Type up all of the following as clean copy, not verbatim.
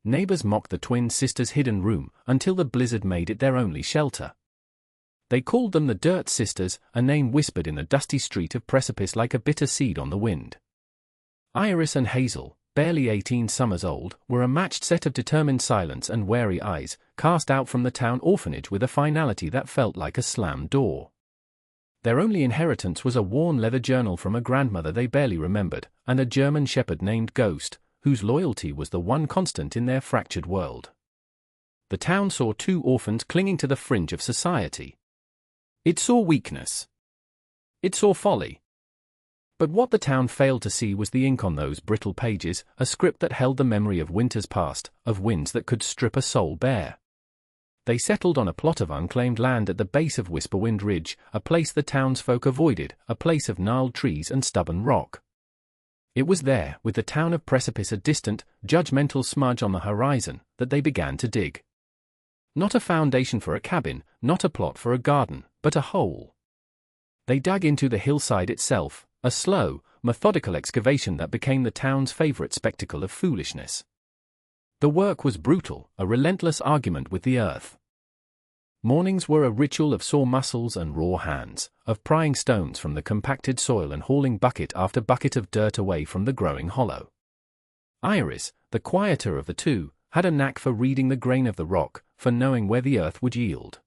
neighbors mocked the twin sisters' hidden room until the blizzard made it their only shelter. They called them the Dirt Sisters, a name whispered in the dusty street of Precipice like a bitter seed on the wind. Iris and Hazel, barely 18 summers old, were a matched set of determined silence and wary eyes, cast out from the town orphanage with a finality that felt like a slammed door. Their only inheritance was a worn leather journal from a grandmother they barely remembered, and a German shepherd named Ghost, whose loyalty was the one constant in their fractured world. The town saw two orphans clinging to the fringe of society. It saw weakness. It saw folly. But what the town failed to see was the ink on those brittle pages, a script that held the memory of winters past, of winds that could strip a soul bare. They settled on a plot of unclaimed land at the base of Whisperwind Ridge, a place the townsfolk avoided, a place of gnarled trees and stubborn rock. It was there, with the town of Precipice a distant, judgmental smudge on the horizon, that they began to dig. Not a foundation for a cabin, not a plot for a garden, but a hole. They dug into the hillside itself, a slow, methodical excavation that became the town's favorite spectacle of foolishness. The work was brutal, a relentless argument with the earth. Mornings were a ritual of sore muscles and raw hands, of prying stones from the compacted soil and hauling bucket after bucket of dirt away from the growing hollow. Iris, the quieter of the two, had a knack for reading the grain of the rock, for knowing where the earth would yield.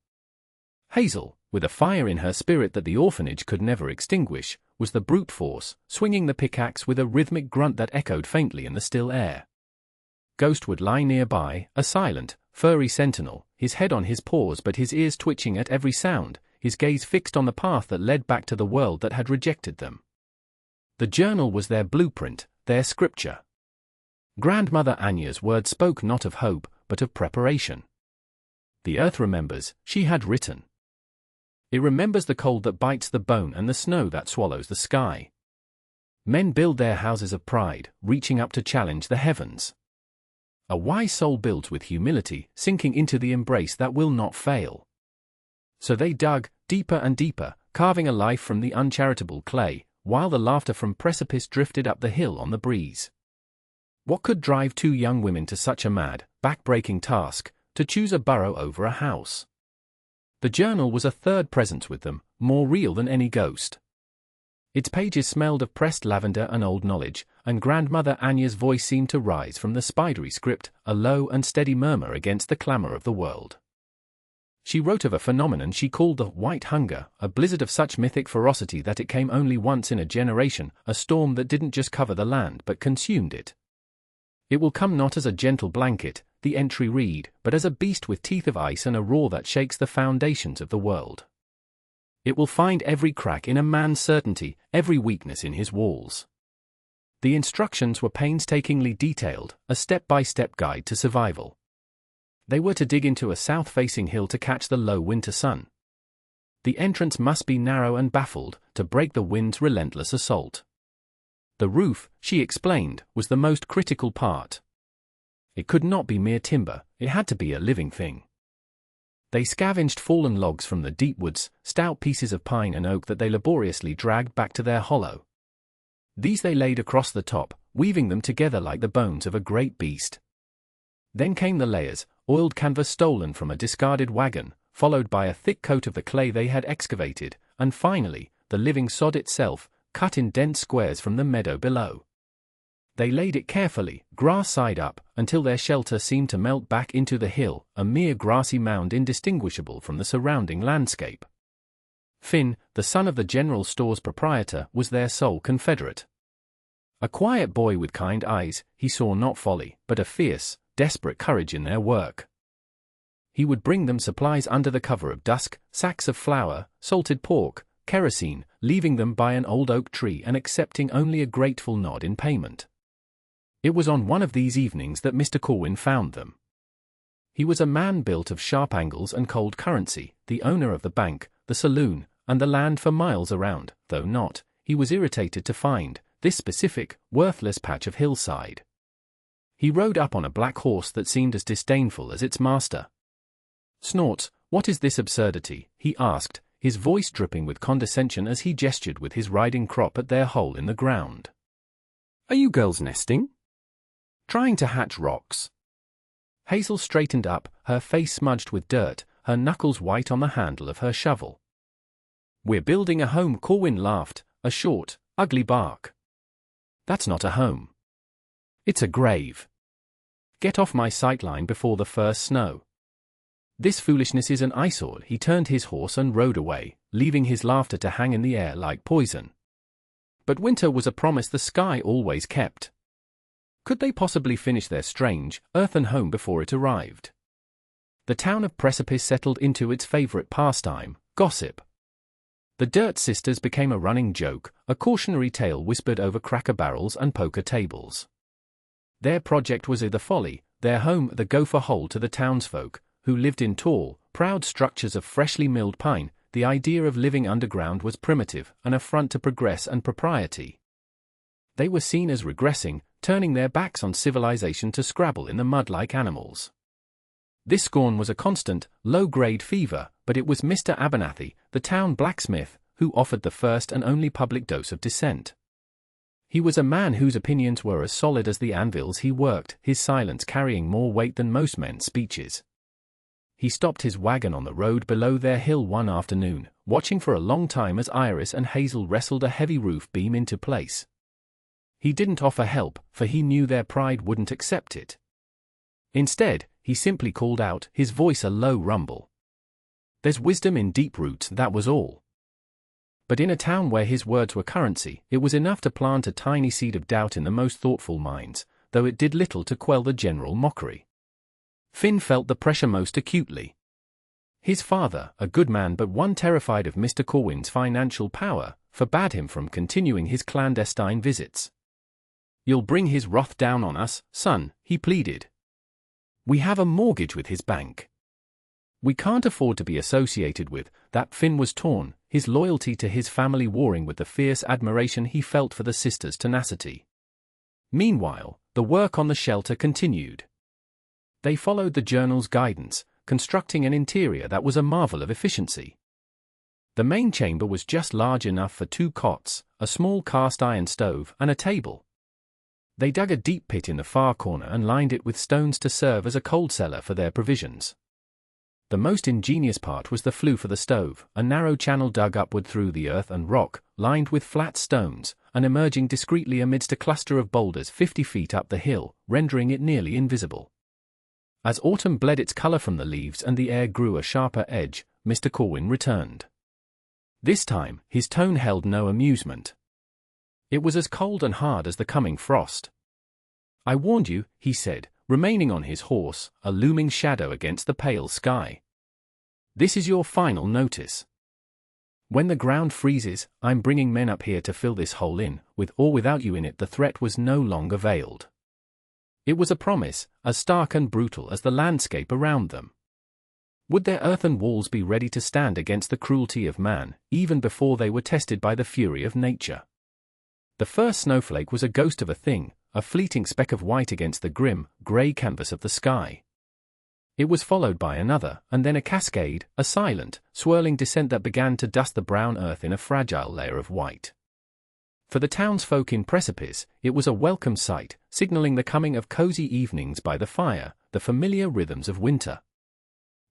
Hazel, with a fire in her spirit that the orphanage could never extinguish, was the brute force, swinging the pickaxe with a rhythmic grunt that echoed faintly in the still air. Ghost would lie nearby, a silent, furry sentinel, his head on his paws but his ears twitching at every sound, his gaze fixed on the path that led back to the world that had rejected them. The journal was their blueprint, their scripture. Grandmother Anya's words spoke not of hope, but of preparation. The earth remembers, she had written. It remembers the cold that bites the bone and the snow that swallows the sky. Men build their houses of pride, reaching up to challenge the heavens. A wise soul builds with humility, sinking into the embrace that will not fail. So they dug, deeper and deeper, carving a life from the uncharitable clay, while the laughter from Precipice drifted up the hill on the breeze. What could drive two young women to such a mad, back-breaking task, to choose a burrow over a house? The journal was a third presence with them, more real than any ghost. Its pages smelled of pressed lavender and old knowledge, and Grandmother Anya's voice seemed to rise from the spidery script, a low and steady murmur against the clamor of the world. She wrote of a phenomenon she called the White Hunger, a blizzard of such mythic ferocity that it came only once in a generation, a storm that didn't just cover the land but consumed it. It will come not as a gentle blanket, the entry read, but as a beast with teeth of ice and a roar that shakes the foundations of the world. It will find every crack in a man's certainty, every weakness in his walls. The instructions were painstakingly detailed, a step-by-step guide to survival. They were to dig into a south-facing hill to catch the low winter sun. The entrance must be narrow and baffled, to break the wind's relentless assault. The roof, she explained, was the most critical part. It could not be mere timber, it had to be a living thing. They scavenged fallen logs from the deep woods, stout pieces of pine and oak that they laboriously dragged back to their hollow. These they laid across the top, weaving them together like the bones of a great beast. Then came the layers, oiled canvas stolen from a discarded wagon, followed by a thick coat of the clay they had excavated, and finally, the living sod itself, cut in dense squares from the meadow below. They laid it carefully, grass side up, until their shelter seemed to melt back into the hill, a mere grassy mound indistinguishable from the surrounding landscape. Finn, the son of the general store's proprietor, was their sole confederate. A quiet boy with kind eyes, he saw not folly, but a fierce, desperate courage in their work. He would bring them supplies under the cover of dusk, sacks of flour, salted pork, kerosene, leaving them by an old oak tree and accepting only a grateful nod in payment. It was on one of these evenings that Mr. Corwin found them. He was a man built of sharp angles and cold currency, the owner of the bank, the saloon, and the land for miles around, though not, he was irritated to find, this specific, worthless patch of hillside. He rode up on a black horse that seemed as disdainful as its master. "Snorts, what is this absurdity?" he asked, his voice dripping with condescension as he gestured with his riding crop at their hole in the ground. "Are you girls nesting? Trying to hatch rocks?" Hazel straightened up, her face smudged with dirt, her knuckles white on the handle of her shovel. "We're building a home," Corwin laughed, a short, ugly bark. "That's not a home. It's a grave. Get off my sightline before the first snow. This foolishness is an eyesore." He turned his horse and rode away, leaving his laughter to hang in the air like poison. But winter was a promise the sky always kept. Could they possibly finish their strange, earthen home before it arrived? The town of Precipice settled into its favorite pastime, gossip. The Dirt Sisters became a running joke, a cautionary tale whispered over cracker barrels and poker tables. Their project was the folly, their home the gopher hole to the townsfolk, who lived in tall, proud structures of freshly milled pine. The idea of living underground was primitive, an affront to progress and propriety. They were seen as regressing, turning their backs on civilization to scrabble in the mud like animals. This scorn was a constant, low-grade fever, but it was Mr. Abernathy, the town blacksmith, who offered the first and only public dose of dissent. He was a man whose opinions were as solid as the anvils he worked, his silence carrying more weight than most men's speeches. He stopped his wagon on the road below their hill one afternoon, watching for a long time as Iris and Hazel wrestled a heavy roof beam into place. He didn't offer help, for he knew their pride wouldn't accept it. Instead, he simply called out, his voice a low rumble. "There's wisdom in deep roots," that was all. But in a town where his words were currency, it was enough to plant a tiny seed of doubt in the most thoughtful minds, though it did little to quell the general mockery. Finn felt the pressure most acutely. His father, a good man but one terrified of Mr. Corwin's financial power, forbade him from continuing his clandestine visits. "You'll bring his wrath down on us, son," he pleaded. "We have a mortgage with his bank. We can't afford to be associated with that." Finn was torn, his loyalty to his family warring with the fierce admiration he felt for the sisters' tenacity. Meanwhile, the work on the shelter continued. They followed the journal's guidance, constructing an interior that was a marvel of efficiency. The main chamber was just large enough for 2 cots, a small cast-iron stove, and a table. They dug a deep pit in the far corner and lined it with stones to serve as a cold cellar for their provisions. The most ingenious part was the flue for the stove, a narrow channel dug upward through the earth and rock, lined with flat stones, and emerging discreetly amidst a cluster of boulders 50 feet up the hill, rendering it nearly invisible. As autumn bled its color from the leaves and the air grew a sharper edge, Mr. Corwin returned. This time, his tone held no amusement. It was as cold and hard as the coming frost. "I warned you," he said, remaining on his horse, a looming shadow against the pale sky. "This is your final notice. When the ground freezes, I'm bringing men up here to fill this hole in, with or without you in it." The threat was no longer veiled. It was a promise, as stark and brutal as the landscape around them. Would their earthen walls be ready to stand against the cruelty of man, even before they were tested by the fury of nature? The first snowflake was a ghost of a thing, a fleeting speck of white against the grim, grey canvas of the sky. It was followed by another, and then a cascade, a silent, swirling descent that began to dust the brown earth in a fragile layer of white. For the townsfolk in Precipice, it was a welcome sight, signaling the coming of cozy evenings by the fire, the familiar rhythms of winter.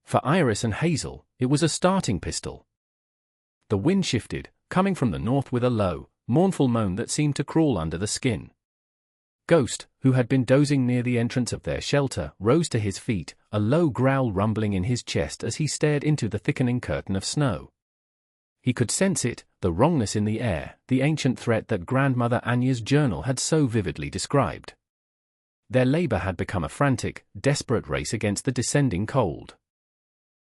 For Iris and Hazel, it was a starting pistol. The wind shifted, coming from the north with a low, mournful moan that seemed to crawl under the skin. Ghost, who had been dozing near the entrance of their shelter, rose to his feet, a low growl rumbling in his chest as he stared into the thickening curtain of snow. He could sense it, the wrongness in the air, the ancient threat that Grandmother Anya's journal had so vividly described. Their labor had become a frantic, desperate race against the descending cold.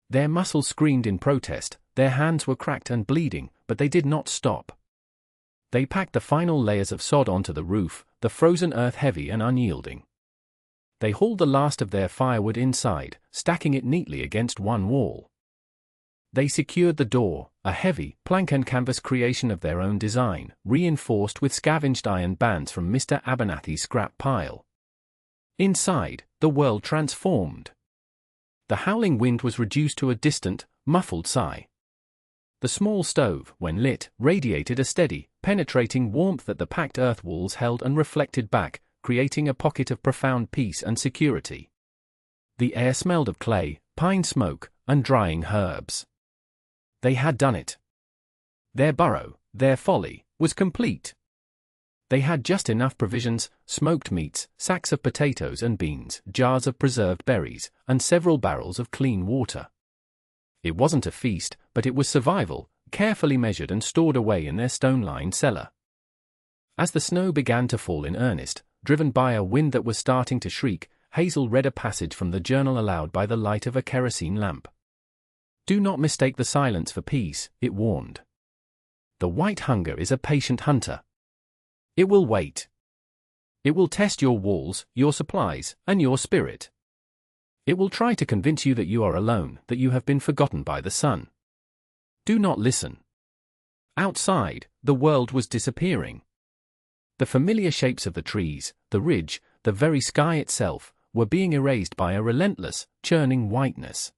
Their muscles screamed in protest, their hands were cracked and bleeding, but they did not stop. They packed the final layers of sod onto the roof, the frozen earth heavy and unyielding. They hauled the last of their firewood inside, stacking it neatly against one wall. They secured the door, a heavy, plank and canvas creation of their own design, reinforced with scavenged iron bands from Mr. Abernathy's scrap pile. Inside, the world transformed. The howling wind was reduced to a distant, muffled sigh. The small stove, when lit, radiated a steady, penetrating warmth that the packed earth walls held and reflected back, creating a pocket of profound peace and security. The air smelled of clay, pine smoke, and drying herbs. They had done it. Their burrow, their folly, was complete. They had just enough provisions, smoked meats, sacks of potatoes and beans, jars of preserved berries, and several barrels of clean water. It wasn't a feast, but it was survival, carefully measured and stored away in their stone-lined cellar. As the snow began to fall in earnest, driven by a wind that was starting to shriek, Hazel read a passage from the journal aloud by the light of a kerosene lamp. "Do not mistake the silence for peace," it warned. "The white hunger is a patient hunter. It will wait. It will test your walls, your supplies, and your spirit. It will try to convince you that you are alone, that you have been forgotten by the sun. Do not listen." Outside, the world was disappearing. The familiar shapes of the trees, the ridge, the very sky itself, were being erased by a relentless, churning whiteness.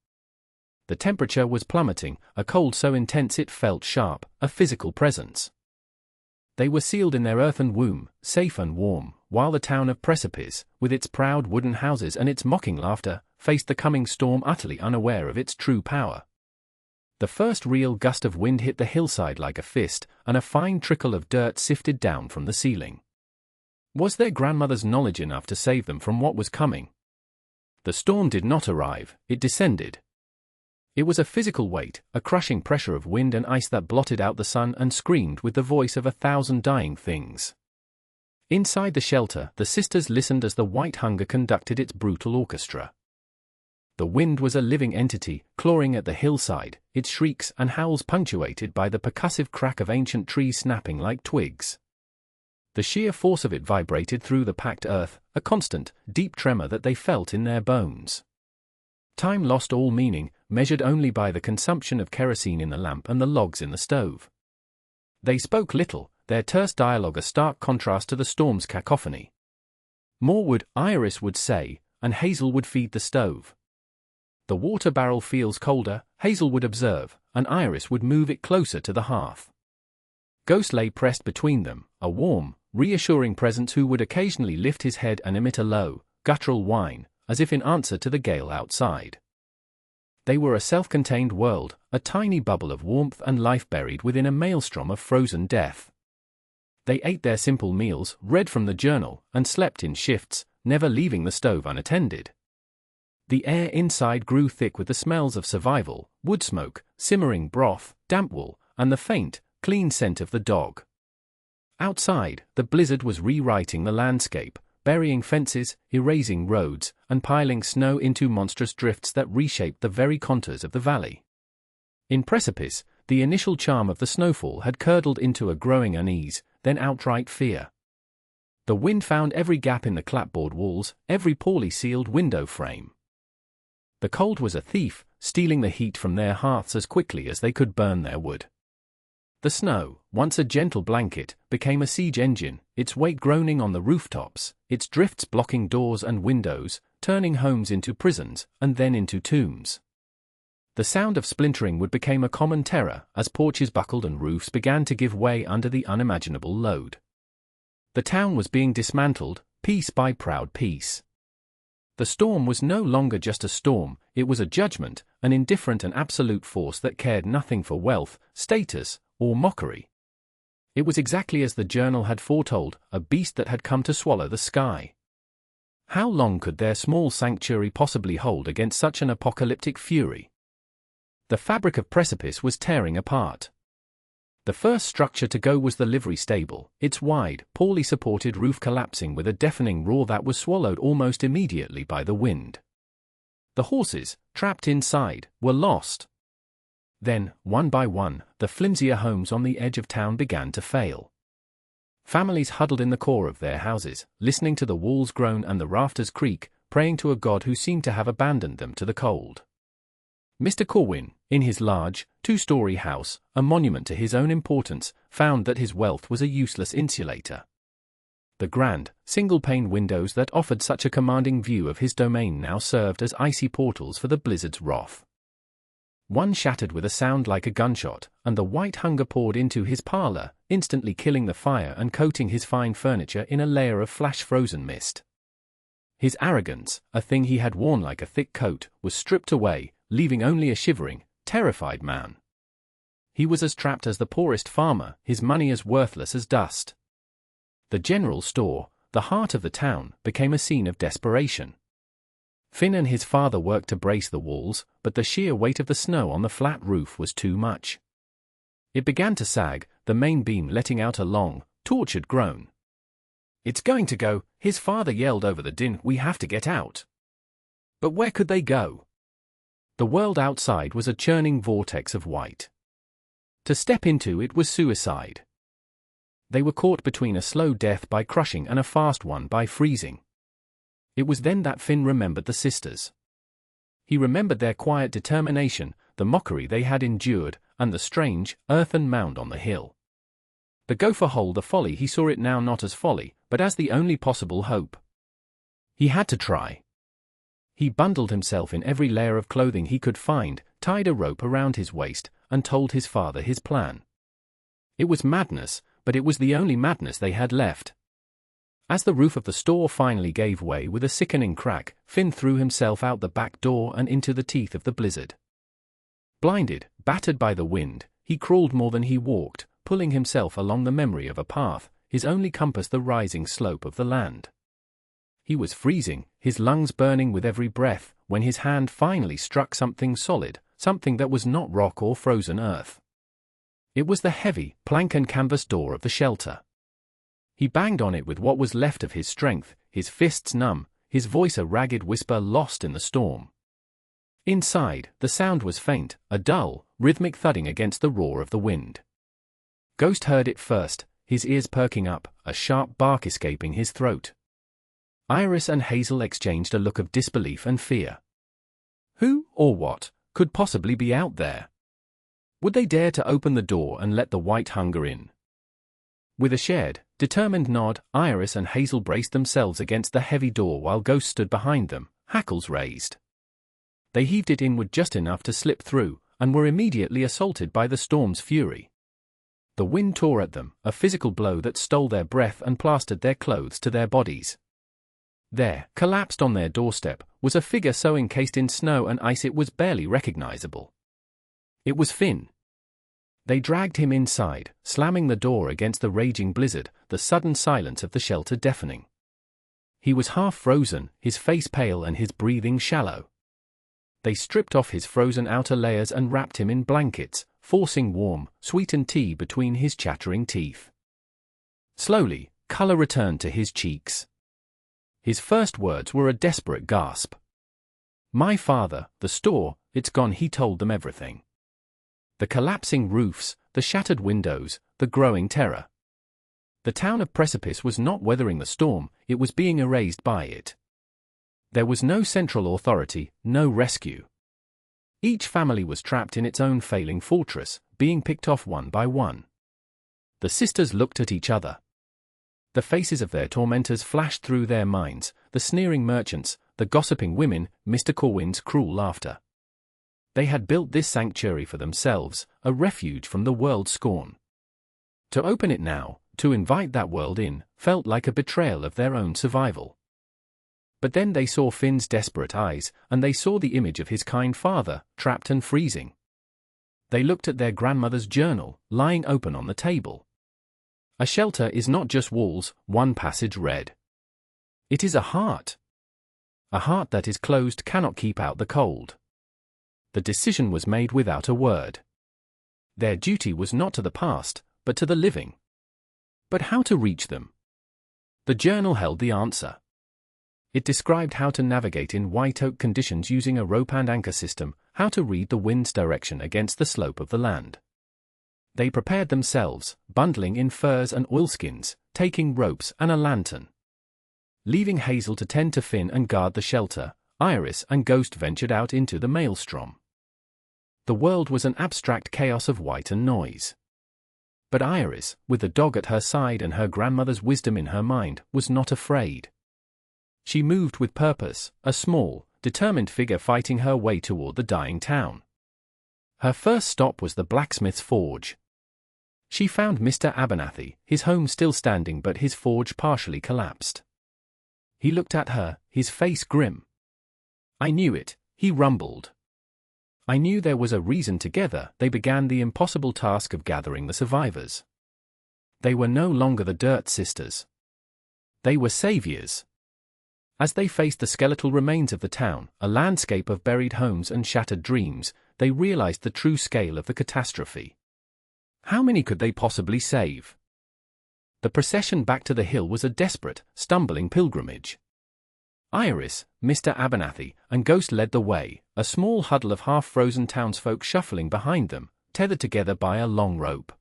The temperature was plummeting, a cold so intense it felt sharp, a physical presence. They were sealed in their earthen womb, safe and warm, while the town of Precipice, with its proud wooden houses and its mocking laughter, faced the coming storm utterly unaware of its true power. The first real gust of wind hit the hillside like a fist, and a fine trickle of dirt sifted down from the ceiling. Was their grandmother's knowledge enough to save them from what was coming? The storm did not arrive, it descended. It was a physical weight, a crushing pressure of wind and ice that blotted out the sun and screamed with the voice of 1,000 dying things. Inside the shelter, the sisters listened as the white hunger conducted its brutal orchestra. The wind was a living entity, clawing at the hillside, its shrieks and howls punctuated by the percussive crack of ancient trees snapping like twigs. The sheer force of it vibrated through the packed earth, a constant, deep tremor that they felt in their bones. Time lost all meaning, measured only by the consumption of kerosene in the lamp and the logs in the stove. They spoke little, their terse dialogue a stark contrast to the storm's cacophony. More wood, Iris would say, and Hazel would feed the stove. The water barrel feels colder, Hazel would observe, and Iris would move it closer to the hearth. Ghost lay pressed between them, a warm, reassuring presence who would occasionally lift his head and emit a low, guttural whine, as if in answer to the gale outside. They were a self-contained world, a tiny bubble of warmth and life buried within a maelstrom of frozen death. They ate their simple meals, read from the journal, and slept in shifts, never leaving the stove unattended. The air inside grew thick with the smells of survival, wood smoke, simmering broth, damp wool, and the faint, clean scent of the dog. Outside, the blizzard was rewriting the landscape, burying fences, erasing roads, and piling snow into monstrous drifts that reshaped the very contours of the valley. In Precipice, the initial charm of the snowfall had curdled into a growing unease, then outright fear. The wind found every gap in the clapboard walls, every poorly sealed window frame. The cold was a thief, stealing the heat from their hearths as quickly as they could burn their wood. The snow, once a gentle blanket, became a siege engine, its weight groaning on the rooftops, its drifts blocking doors and windows, turning homes into prisons, and then into tombs. The sound of splintering wood became a common terror as porches buckled and roofs began to give way under the unimaginable load. The town was being dismantled, piece by proud piece. The storm was no longer just a storm, it was a judgment, an indifferent and absolute force that cared nothing for wealth, status, or mockery. It was exactly as the journal had foretold, a beast that had come to swallow the sky. How long could their small sanctuary possibly hold against such an apocalyptic fury? The fabric of Precipice was tearing apart. The first structure to go was the livery stable, its wide, poorly supported roof collapsing with a deafening roar that was swallowed almost immediately by the wind. The horses, trapped inside, were lost. Then, one by one, the flimsier homes on the edge of town began to fail. Families huddled in the core of their houses, listening to the walls groan and the rafters creak, praying to a god who seemed to have abandoned them to the cold. Mr. Corwin, in his large, two-story house, a monument to his own importance, found that his wealth was a useless insulator. The grand, single-pane windows that offered such a commanding view of his domain now served as icy portals for the blizzard's wrath. One shattered with a sound like a gunshot, and the white hunger poured into his parlor, instantly killing the fire and coating his fine furniture in a layer of flash-frozen mist. His arrogance, a thing he had worn like a thick coat, was stripped away, leaving only a shivering, terrified man. He was as trapped as the poorest farmer, his money as worthless as dust. The general store, the heart of the town, became a scene of desperation. Finn and his father worked to brace the walls, but the sheer weight of the snow on the flat roof was too much. It began to sag, the main beam letting out a long, tortured groan. "It's going to go," his father yelled over the din. "We have to get out." But where could they go? The world outside was a churning vortex of white. To step into it was suicide. They were caught between a slow death by crushing and a fast one by freezing. It was then that Finn remembered the sisters. He remembered their quiet determination, the mockery they had endured, and the strange, earthen mound on the hill. The gopher hole, the folly, he saw it now not as folly, but as the only possible hope. He had to try. He bundled himself in every layer of clothing he could find, tied a rope around his waist, and told his father his plan. It was madness, but it was the only madness they had left. As the roof of the store finally gave way with a sickening crack, Finn threw himself out the back door and into the teeth of the blizzard. Blinded, battered by the wind, he crawled more than he walked, pulling himself along the memory of a path, his only compass the rising slope of the land. He was freezing, his lungs burning with every breath, when his hand finally struck something solid, something that was not rock or frozen earth. It was the heavy, plank and canvas door of the shelter. He banged on it with what was left of his strength, his fists numb, his voice a ragged whisper lost in the storm. Inside, the sound was faint, a dull, rhythmic thudding against the roar of the wind. Ghost heard it first, his ears perking up, a sharp bark escaping his throat. Iris and Hazel exchanged a look of disbelief and fear. Who, or what, could possibly be out there? Would they dare to open the door and let the white hunger in? With a shared, determined nod, Iris and Hazel braced themselves against the heavy door while Ghost stood behind them, hackles raised. They heaved it inward just enough to slip through, and were immediately assaulted by the storm's fury. The wind tore at them, a physical blow that stole their breath and plastered their clothes to their bodies. There, collapsed on their doorstep, was a figure so encased in snow and ice it was barely recognizable. It was Finn. They dragged him inside, slamming the door against the raging blizzard, the sudden silence of the shelter deafening. He was half frozen, his face pale and his breathing shallow. They stripped off his frozen outer layers and wrapped him in blankets, forcing warm, sweetened tea between his chattering teeth. Slowly, color returned to his cheeks. His first words were a desperate gasp. "My father, the store, it's gone," he told them everything. The collapsing roofs, the shattered windows, the growing terror. The town of Precipice was not weathering the storm, it was being erased by it. There was no central authority, no rescue. Each family was trapped in its own failing fortress, being picked off one by one. The sisters looked at each other. The faces of their tormentors flashed through their minds, the sneering merchants, the gossiping women, Mr. Corwin's cruel laughter. They had built this sanctuary for themselves, a refuge from the world's scorn. To open it now, to invite that world in, felt like a betrayal of their own survival. But then they saw Finn's desperate eyes, and they saw the image of his kind father, trapped and freezing. They looked at their grandmother's journal, lying open on the table. A shelter is not just walls, one passage read. It is a heart. A heart that is closed cannot keep out the cold. The decision was made without a word. Their duty was not to the past, but to the living. But how to reach them? The journal held the answer. It described how to navigate in white oak conditions using a rope and anchor system, how to read the wind's direction against the slope of the land. They prepared themselves, bundling in furs and oilskins, taking ropes and a lantern. Leaving Hazel to tend to Finn and guard the shelter, Iris and Ghost ventured out into the maelstrom. The world was an abstract chaos of white and noise. But Iris, with the dog at her side and her grandmother's wisdom in her mind, was not afraid. She moved with purpose, a small, determined figure fighting her way toward the dying town. Her first stop was the blacksmith's forge. She found Mr. Abernathy, his home still standing but his forge partially collapsed. He looked at her, his face grim. "I knew it," he rumbled. "I knew there was a reason." Together, they began the impossible task of gathering the survivors. They were no longer the Dirt Sisters. They were saviors. As they faced the skeletal remains of the town, a landscape of buried homes and shattered dreams, they realized the true scale of the catastrophe. How many could they possibly save? The procession back to the hill was a desperate, stumbling pilgrimage. Iris, Mr. Abernathy, and Ghost led the way, a small huddle of half-frozen townsfolk shuffling behind them, tethered together by a long rope.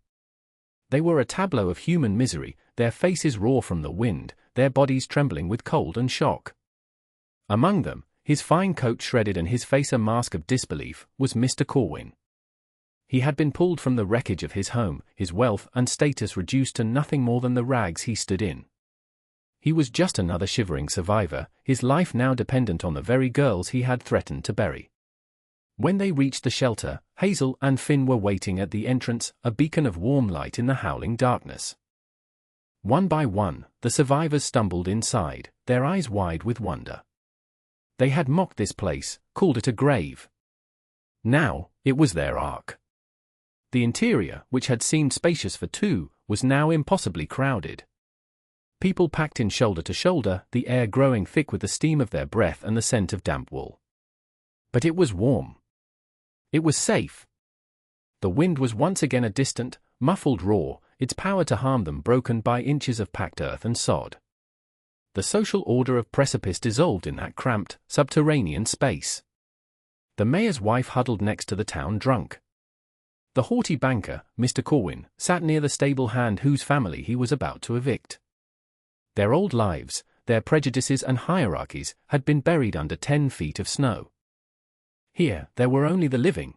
They were a tableau of human misery, their faces raw from the wind, their bodies trembling with cold and shock. Among them, his fine coat shredded and his face a mask of disbelief, was Mr. Corwin. He had been pulled from the wreckage of his home, his wealth and status reduced to nothing more than the rags he stood in. He was just another shivering survivor, his life now dependent on the very girls he had threatened to bury. When they reached the shelter, Hazel and Finn were waiting at the entrance, a beacon of warm light in the howling darkness. One by one, the survivors stumbled inside, their eyes wide with wonder. They had mocked this place, called it a grave. Now, it was their ark. The interior, which had seemed spacious for two, was now impossibly crowded. People packed in shoulder to shoulder, the air growing thick with the steam of their breath and the scent of damp wool. But it was warm. It was safe. The wind was once again a distant, muffled roar, its power to harm them broken by inches of packed earth and sod. The social order of Precipice dissolved in that cramped, subterranean space. The mayor's wife huddled next to the town drunk. The haughty banker, Mr. Corwin, sat near the stable hand whose family he was about to evict. Their old lives, their prejudices and hierarchies, had been buried under 10 feet of snow. Here, there were only the living.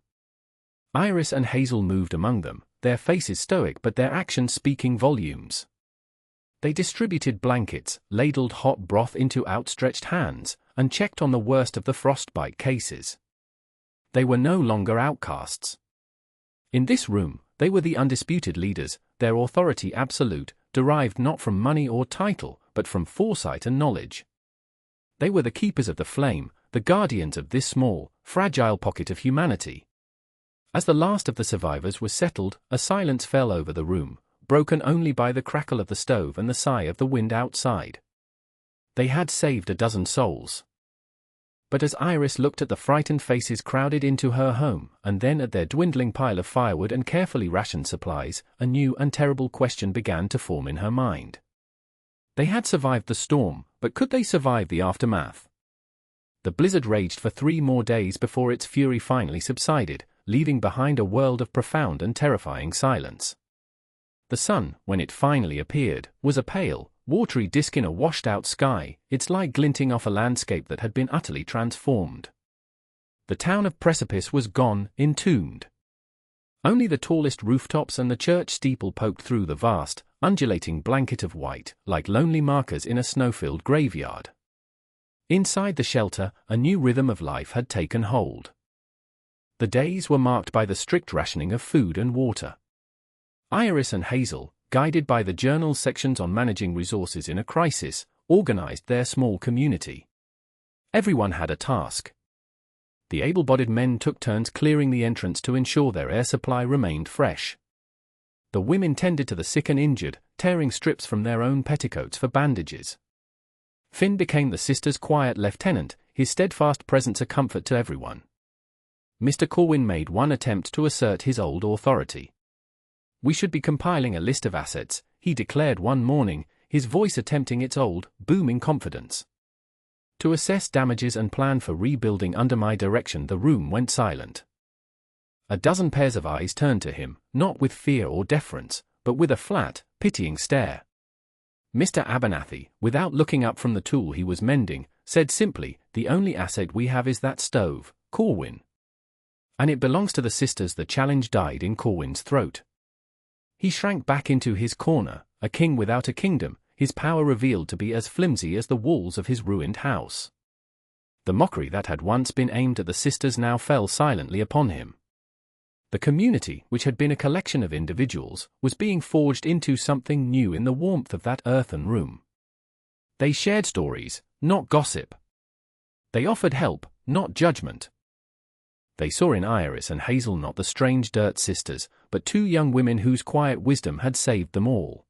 Iris and Hazel moved among them, their faces stoic but their actions speaking volumes. They distributed blankets, ladled hot broth into outstretched hands, and checked on the worst of the frostbite cases. They were no longer outcasts. In this room, they were the undisputed leaders, their authority absolute, derived not from money or title, but from foresight and knowledge. They were the keepers of the flame, the guardians of this small, fragile pocket of humanity. As the last of the survivors was settled, a silence fell over the room, broken only by the crackle of the stove and the sigh of the wind outside. They had saved a dozen souls. But as Iris looked at the frightened faces crowded into her home, and then at their dwindling pile of firewood and carefully rationed supplies, a new and terrible question began to form in her mind. They had survived the storm, but could they survive the aftermath? The blizzard raged for 3 more days before its fury finally subsided, leaving behind a world of profound and terrifying silence. The sun, when it finally appeared, was a pale, watery disk in a washed-out sky, its light glinting off a landscape that had been utterly transformed. The town of Precipice was gone, entombed. Only the tallest rooftops and the church steeple poked through the vast, undulating blanket of white, like lonely markers in a snow-filled graveyard. Inside the shelter, a new rhythm of life had taken hold. The days were marked by the strict rationing of food and water. Iris and Hazel, guided by the journal's sections on managing resources in a crisis, organized their small community. Everyone had a task. The able-bodied men took turns clearing the entrance to ensure their air supply remained fresh. The women tended to the sick and injured, tearing strips from their own petticoats for bandages. Finn became the sisters' quiet lieutenant, his steadfast presence a comfort to everyone. Mr. Corwin made one attempt to assert his old authority. "We should be compiling a list of assets," he declared one morning, his voice attempting its old, booming confidence. "To assess damages and plan for rebuilding under my direction." The room went silent. A dozen pairs of eyes turned to him, not with fear or deference, but with a flat, pitying stare. Mr. Abernathy, without looking up from the tool he was mending, said simply, "The only asset we have is that stove, Corwin. And it belongs to the sisters." The challenge died in Corwin's throat. He shrank back into his corner, a king without a kingdom, his power revealed to be as flimsy as the walls of his ruined house. The mockery that had once been aimed at the sisters now fell silently upon him. The community, which had been a collection of individuals, was being forged into something new in the warmth of that earthen room. They shared stories, not gossip. They offered help, not judgment. They saw in Iris and Hazel not the strange Dirt Sisters, but two young women whose quiet wisdom had saved them all.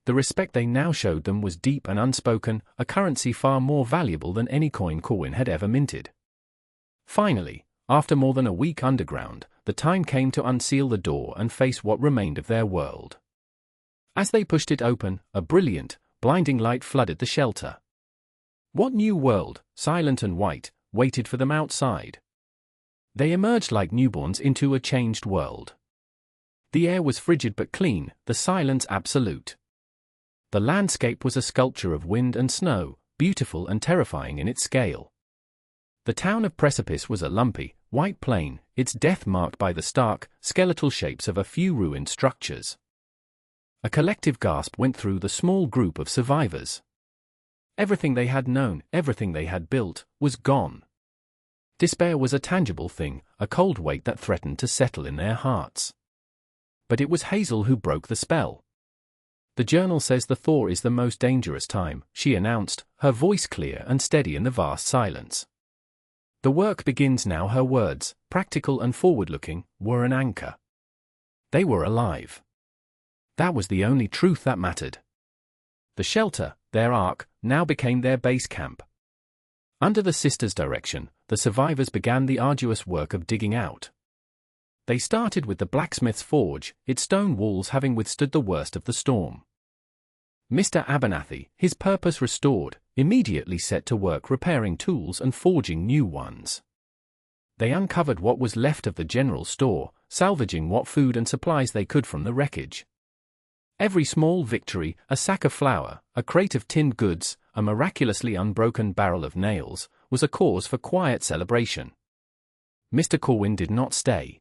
The respect they now showed them was deep and unspoken, a currency far more valuable than any coin Corwin had ever minted. Finally, after more than a week underground, the time came to unseal the door and face what remained of their world. As they pushed it open, a brilliant, blinding light flooded the shelter. What new world, silent and white, waited for them outside? They emerged like newborns into a changed world. The air was frigid but clean, the silence absolute. The landscape was a sculpture of wind and snow, beautiful and terrifying in its scale. The town of Precipice was a lumpy, white plain, its death marked by the stark, skeletal shapes of a few ruined structures. A collective gasp went through the small group of survivors. Everything they had known, everything they had built, was gone. Despair was a tangible thing, a cold weight that threatened to settle in their hearts. But it was Hazel who broke the spell. "The journal says the thaw is the most dangerous time," she announced, her voice clear and steady in the vast silence. "The work begins now." Her words, practical and forward-looking, were an anchor. They were alive. That was the only truth that mattered. The shelter, their ark, now became their base camp. Under the sisters' direction, the survivors began the arduous work of digging out. They started with the blacksmith's forge, its stone walls having withstood the worst of the storm. Mr. Abernathy, his purpose restored, immediately set to work repairing tools and forging new ones. They uncovered what was left of the general store, salvaging what food and supplies they could from the wreckage. Every small victory, a sack of flour, a crate of tinned goods, a miraculously unbroken barrel of nails, was a cause for quiet celebration. Mr. Corwin did not stay.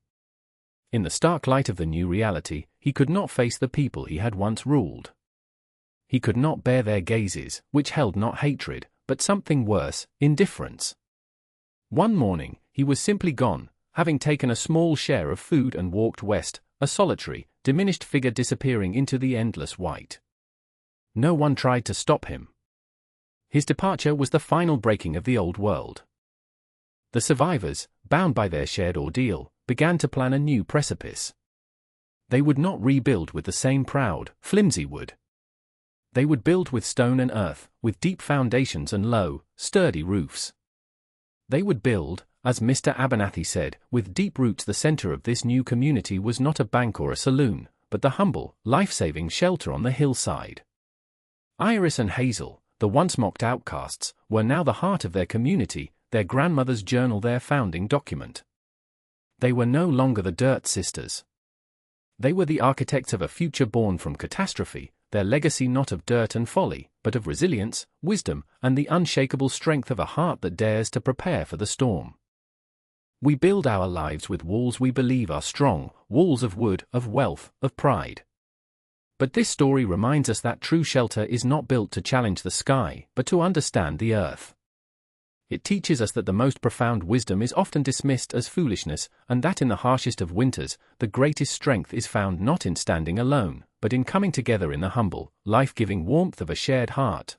In the stark light of the new reality, he could not face the people he had once ruled. He could not bear their gazes, which held not hatred, but something worse, indifference. One morning, he was simply gone, having taken a small share of food and walked west, a solitary, diminished figure disappearing into the endless white. No one tried to stop him. His departure was the final breaking of the old world. The survivors, bound by their shared ordeal, began to plan a new precipice. They would not rebuild with the same proud, flimsy wood. They would build with stone and earth, with deep foundations and low, sturdy roofs. They would build, as Mr. Abernathy said, with deep roots. The center of this new community was not a bank or a saloon, but the humble, life-saving shelter on the hillside. Iris and Hazel, the once mocked outcasts, were now the heart of their community, their grandmother's journal their founding document. They were no longer the Dirt Sisters. They were the architects of a future born from catastrophe, their legacy not of dirt and folly, but of resilience, wisdom, and the unshakable strength of a heart that dares to prepare for the storm. We build our lives with walls we believe are strong, walls of wood, of wealth, of pride. But this story reminds us that true shelter is not built to challenge the sky, but to understand the earth. It teaches us that the most profound wisdom is often dismissed as foolishness, and that in the harshest of winters, the greatest strength is found not in standing alone, but in coming together in the humble, life-giving warmth of a shared heart.